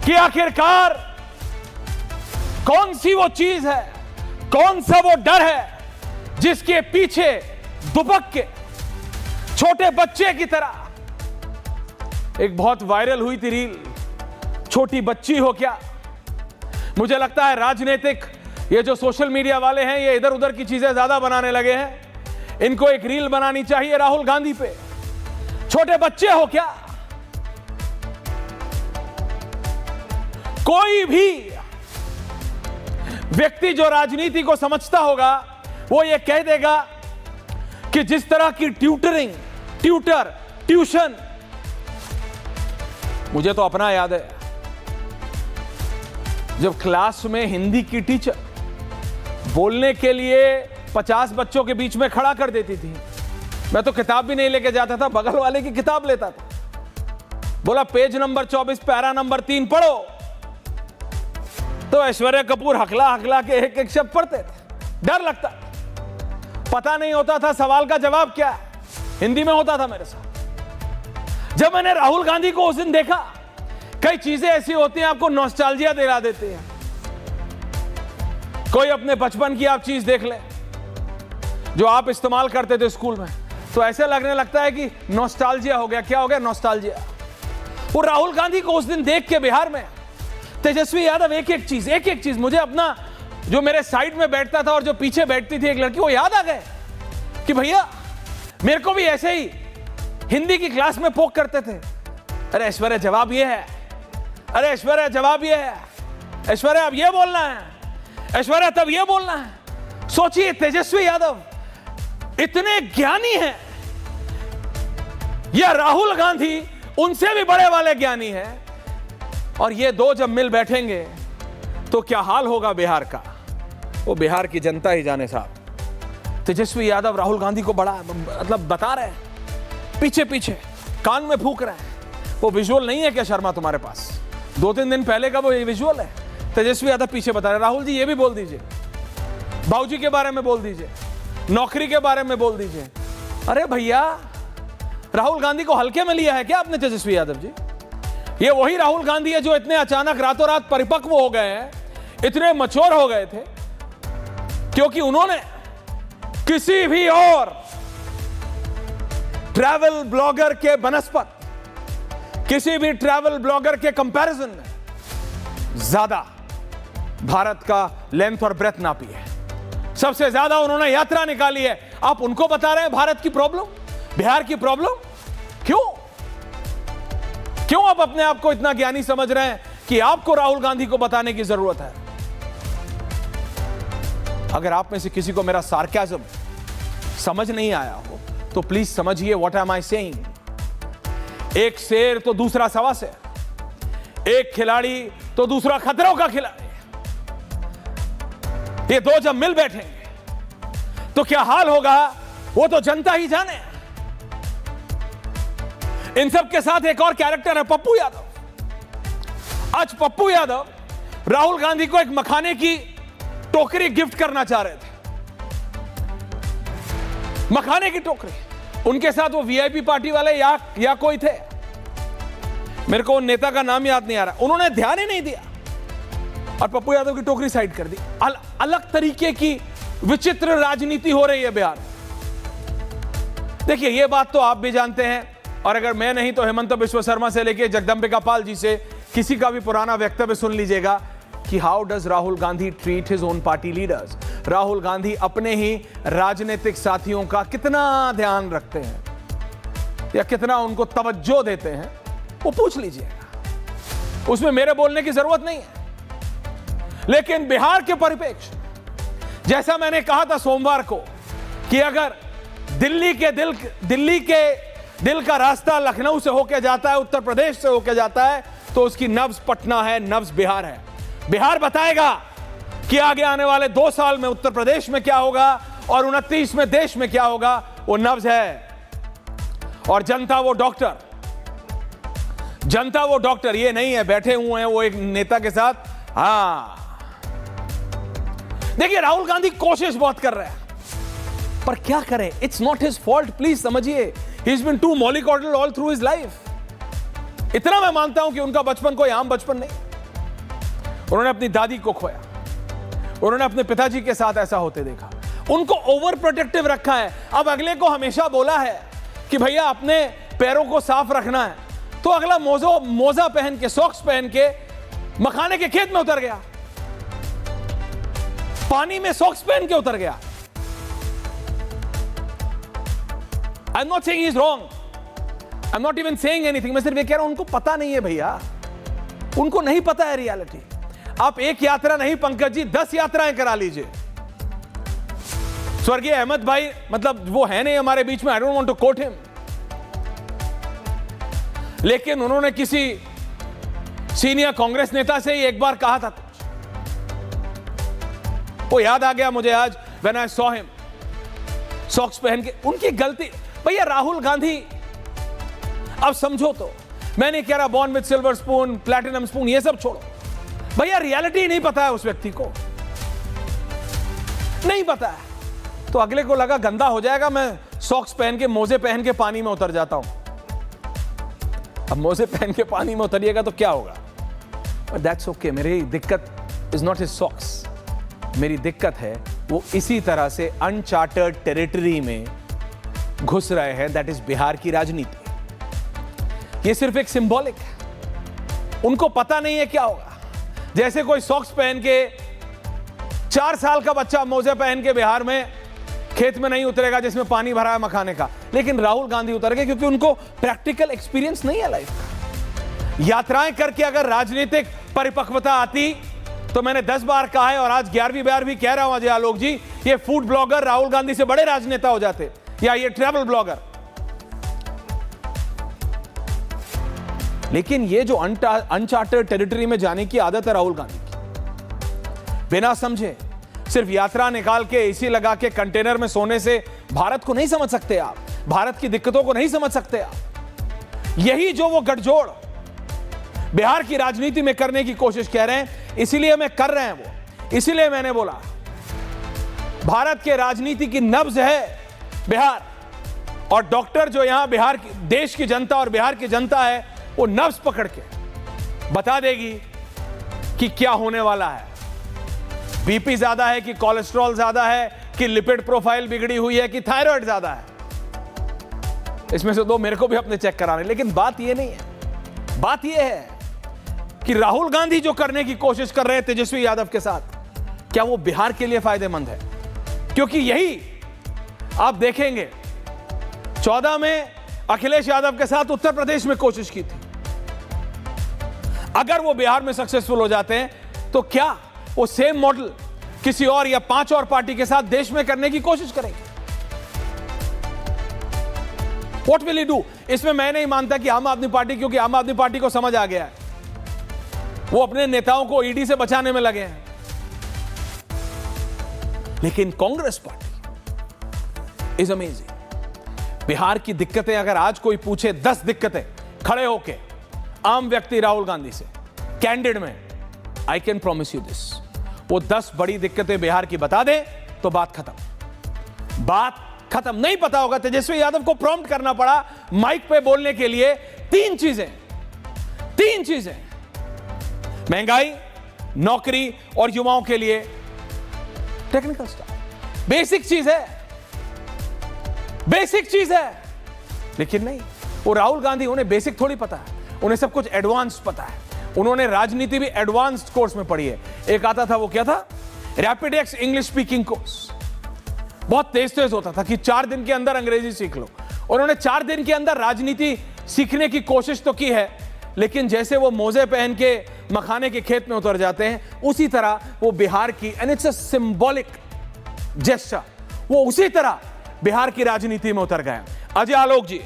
कि आखिरकार कौन सी वो चीज है, कौन सा वो डर है जिसके पीछे दुबक के छोटे बच्चे की तरह एक बहुत वायरल हुई थी रील, छोटी बच्ची हो क्या। मुझे लगता है राजनीतिक ये जो सोशल मीडिया वाले हैं ये इधर उधर की चीजें ज्यादा बनाने लगे हैं। इनको एक रील बनानी चाहिए राहुल गांधी पे, छोटे बच्चे हो क्या। कोई भी व्यक्ति जो राजनीति को समझता होगा वो ये कह देगा कि जिस तरह की ट्यूशन, मुझे तो अपना याद है जब क्लास में हिंदी की टीचर बोलने के लिए 50 बच्चों के बीच में खड़ा कर देती थी। मैं तो किताब भी नहीं लेके जाता था, बगल वाले की किताब लेता था। बोला पेज नंबर 24 पैरा नंबर 3 पढ़ो, तो ऐश्वर्या कपूर हकला हकला के एक एक शब्द पढ़ते थे। डर लगता, पता नहीं होता था सवाल का जवाब क्या है। हिंदी में होता था मेरे साथ। जब मैंने राहुल गांधी को उस दिन देखा, कई चीजें ऐसी होती हैं आपको नॉस्टैल्जिया दिला देती हैं। कोई अपने बचपन की आप चीज देख ले जो आप इस्तेमाल करते थे स्कूल में, तो ऐसे लगने लगता है कि नॉस्टैल्जिया हो गया। क्या हो गया? नॉस्टैल्जिया। वो राहुल गांधी को उस दिन देख के बिहार में तेजस्वी यादव एक एक चीज मुझे अपना जो मेरे साइड में बैठता था और जो पीछे बैठती थी एक लड़की, वो याद आ गए कि भैया मेरे को भी ऐसे ही हिंदी की क्लास में पोक करते थे। अरे ऐश्वर्या जवाब ये है, अरे ऐश्वर्या जवाब ये है, ऐश्वर्या अब ये बोलना है, ऐश्वर्या तब ये बोलना है। सोचिए तेजस्वी यादव इतने ज्ञानी हैं या राहुल गांधी उनसे भी बड़े वाले ज्ञानी हैं, और ये दो जब मिल बैठेंगे तो क्या हाल होगा बिहार का, वो बिहार की जनता ही जाने साहब। तेजस्वी यादव राहुल गांधी को बड़ा मतलब बता रहे हैं, पीछे पीछे कान में फूंक रहे हैं। वो विजुअल नहीं है क्या शर्मा तुम्हारे पास? 2-3 दिन पहले का वो ये विजुअल है। तेजस्वी यादव पीछे बता रहे, राहुल जी ये भी बोल दीजिए, बाबूजी के बारे में बोल दीजिए, नौकरी के बारे में बोल दीजिए। अरे भैया राहुल गांधी को हल्के में लिया है क्या आपने तेजस्वी यादव जी? ये वही राहुल गांधी है जो इतने अचानक रातों रात परिपक्व हो गए हैं, इतने मैच्योर हो गए थे क्योंकि उन्होंने किसी भी और ट्रैवल ब्लॉगर के बनस्पत, किसी भी ट्रैवल ब्लॉगर के कंपैरिजन में ज्यादा भारत का लेंथ और ब्रेथ नापी है। सबसे ज्यादा उन्होंने यात्रा निकाली है। आप उनको बता रहे हैं भारत की प्रॉब्लम, बिहार की प्रॉब्लम। क्यों आप अपने आप को इतना ज्ञानी समझ रहे हैं कि आपको राहुल गांधी को बताने की जरूरत है? अगर आप में से किसी को मेरा सार्केज्म समझ नहीं आया हो तो प्लीज समझिए व्हाट एम आई सेइंग। एक शेर तो दूसरा सवा शेर, एक खिलाड़ी तो दूसरा खतरों का खिलाड़ी। ये दो जब मिल बैठेंगे तो क्या हाल होगा वो तो जनता ही जाने। इन सब के साथ एक और कैरेक्टर है पप्पू यादव। आज पप्पू यादव राहुल गांधी को एक मखाने की टोकरी गिफ्ट करना चाह रहे थे, मखाने की टोकरी। उनके साथ वो वीआईपी पार्टी वाले या कोई थे, मेरे को उन नेता का नाम याद नहीं आ रहा। उन्होंने ध्यान ही नहीं दिया और पप्पू यादव की टोकरी साइड कर दी। अलग तरीके की विचित्र राजनीति हो रही है बिहार। देखिए ये बात तो आप भी जानते हैं, और अगर मैं नहीं तो हेमंत बिश्व शर्मा से लेके जगदम्बिका पाल जी से किसी का भी पुराना वक्तव्य सुन लीजिएगा कि how does Rahul Gandhi treat his own party leaders. Rahul Gandhi अपने ही राजनीतिक साथियों का कितना ध्यान रखते हैं या कितना उनको तवज्जो देते हैं, वो पूछ लीजिएगा। उसमें मेरे बोलने की जरूरत नहीं है। लेकिन बिहार के परिप्रेक्ष्य, जैसा मैंने कहा था सोमवार को कि अगर दिल्ली के दिल का रास्ता लखनऊ से होकर जाता है, उत्तर प्रदेश से होकर जाता है, तो उसकी नब्ज पटना है, नब्ज बिहार है। बिहार बताएगा कि आगे आने वाले 2 साल में उत्तर प्रदेश में क्या होगा और 29 में देश में क्या होगा। वो नब्ज है। और जनता वो डॉक्टर ये नहीं है बैठे हुए हैं वो एक नेता के साथ। हाँ देखिए राहुल गांधी कोशिश बहुत कर रहे हैं, पर क्या करें, it's not his fault. Please समझिए, he has been to mollycoddled all through his life. इतना मैं मानता हूं कि उनका बचपन कोई आम बचपन नहीं। उन्होंने अपनी दादी को खोया, उन्होंने अपने पिताजी के साथ ऐसा होते देखा, उनको ओवर प्रोटेक्टिव रखा है। अब अगले को हमेशा बोला है कि भैया अपने पैरों को साफ रखना है, तो अगला मोजा पहन के, सॉक्स पहन के मखाने के खेत में उतर गया, पानी में सॉक्स पहन के उतर गया। I am not saying he is wrong, I am not even saying anything. मैं सिर्फ ये कह रहा हूं उनको पता नहीं है भैया, उनको नहीं पता है रियलिटी। आप एक यात्रा नहीं पंकज जी, 10 यात्राएं करा लीजिए। स्वर्गीय अहमद भाई, मतलब वो है नहीं हमारे बीच में, I don't want to quote him, लेकिन उन्होंने किसी सीनियर कांग्रेस नेता से ही एक बार कहा था कुछ, वो याद आ गया मुझे आज, when I saw him socks पहन के। उनकी गलती भैया। राहुल गांधी, अब समझो तो, मैं नहीं कह रहा born with silver spoon, platinum spoon, ये सब छोड़ो भैया, रियलिटी नहीं पता है उस व्यक्ति को, नहीं पता है। तो अगले को लगा गंदा हो जाएगा, मैं सॉक्स पहन के, मोजे पहन के पानी में उतर जाता हूं। अब मोजे पहन के पानी में उतरिएगा तो क्या होगा? But that's okay. मेरी दिक्कत इज नॉट हिज सॉक्स, मेरी दिक्कत है वो इसी तरह से अनचार्टर्ड टेरिटरी में घुस रहे हैं, दैट इज बिहार की राजनीति। ये सिर्फ एक सिंबॉलिक है, उनको पता नहीं है क्या होगा। जैसे कोई सॉक्स पहन के 4 साल का बच्चा मोजे पहन के बिहार में खेत में नहीं उतरेगा जिसमें पानी भरा है मखाने का, लेकिन राहुल गांधी उतर गए क्योंकि उनको प्रैक्टिकल एक्सपीरियंस नहीं है लाइफ का। यात्राएं करके अगर राजनीतिक परिपक्वता आती तो मैंने 10 बार कहा है और आज 11वीं बार भी कह रहा हूं अजय आलोक जी, ये फूड ब्लॉगर राहुल गांधी से बड़े राजनेता हो जाते, या ये ट्रैवल ब्लॉगर। लेकिन ये जो अनचार्टर्ड टेरिटरी में जाने की आदत है राहुल गांधी की, बिना समझे सिर्फ यात्रा निकाल के एसी लगा के कंटेनर में सोने से भारत को नहीं समझ सकते आप, भारत की दिक्कतों को नहीं समझ सकते आप। यही जो वो गठजोड़ बिहार की राजनीति में करने की कोशिश कर रहे हैं, इसीलिए मैं कर रहे हैं वो, इसीलिए मैंने बोला भारत के राजनीति की नब्ज है बिहार, और डॉक्टर जो यहां बिहार की, देश की जनता और बिहार की जनता है, वो नब्ज पकड़ के बता देगी कि क्या होने वाला है। बीपी ज्यादा है कि कोलेस्ट्रॉल ज्यादा है कि लिपिड प्रोफाइल बिगड़ी हुई है कि थायराइड ज्यादा है, इसमें से 2 मेरे को भी अपने चेक कराने। लेकिन बात यह नहीं है, बात यह है कि राहुल गांधी जो करने की कोशिश कर रहे हैं तेजस्वी यादव के साथ, क्या वो बिहार के लिए फायदेमंद है? क्योंकि यही आप देखेंगे 14 में अखिलेश यादव के साथ उत्तर प्रदेश में कोशिश की थी। अगर वो बिहार में सक्सेसफुल हो जाते हैं तो क्या वो सेम मॉडल किसी और या 5 और पार्टी के साथ देश में करने की कोशिश करेंगे? What will he do? इसमें मैं नहीं मानता कि आम आदमी पार्टी, क्योंकि आम आदमी पार्टी को समझ आ गया है, वो अपने नेताओं को ईडी से बचाने में लगे हैं। लेकिन Congress party is amazing. Bihar की दिक्कतें अगर आज कोई पूछे, 10 दिक्कतें खड़े होके आम व्यक्ति राहुल गांधी से कैंडिड में, I can promise you this, वो 10 बड़ी दिक्कतें बिहार की बता दे तो बात खत्म, बात खत्म। नहीं पता होगा, तेजस्वी यादव को प्रॉम्प्ट करना पड़ा माइक पे बोलने के लिए 3 चीजें, महंगाई, नौकरी और युवाओं के लिए टेक्निकल स्टाफ। बेसिक चीज है, लेकिन नहीं, वो राहुल गांधी, उन्हें बेसिक थोड़ी पता है, उन्हें सब कुछ एडवांस पता है। उन्होंने राजनीति भी एडवांस्ड कोर्स में पढ़ी है। एक आता था, वो क्या था, रैपिडेक्स इंग्लिश स्पीकिंग कोर्स, बहुत तेज होता था कि 4 दिन के अंदर अंग्रेजी सीख लो। उन्होंने 4 दिन के अंदर राजनीति सीखने की कोशिश तो की है, लेकिन जैसे वो मोजे पहन के मखाने के खेत में उतर जाते हैं, उसी तरह वो बिहार की, and it's a symbolic gesture, वो उसी तरह बिहार की राजनीति में उतर गए। अजय आलोक जी,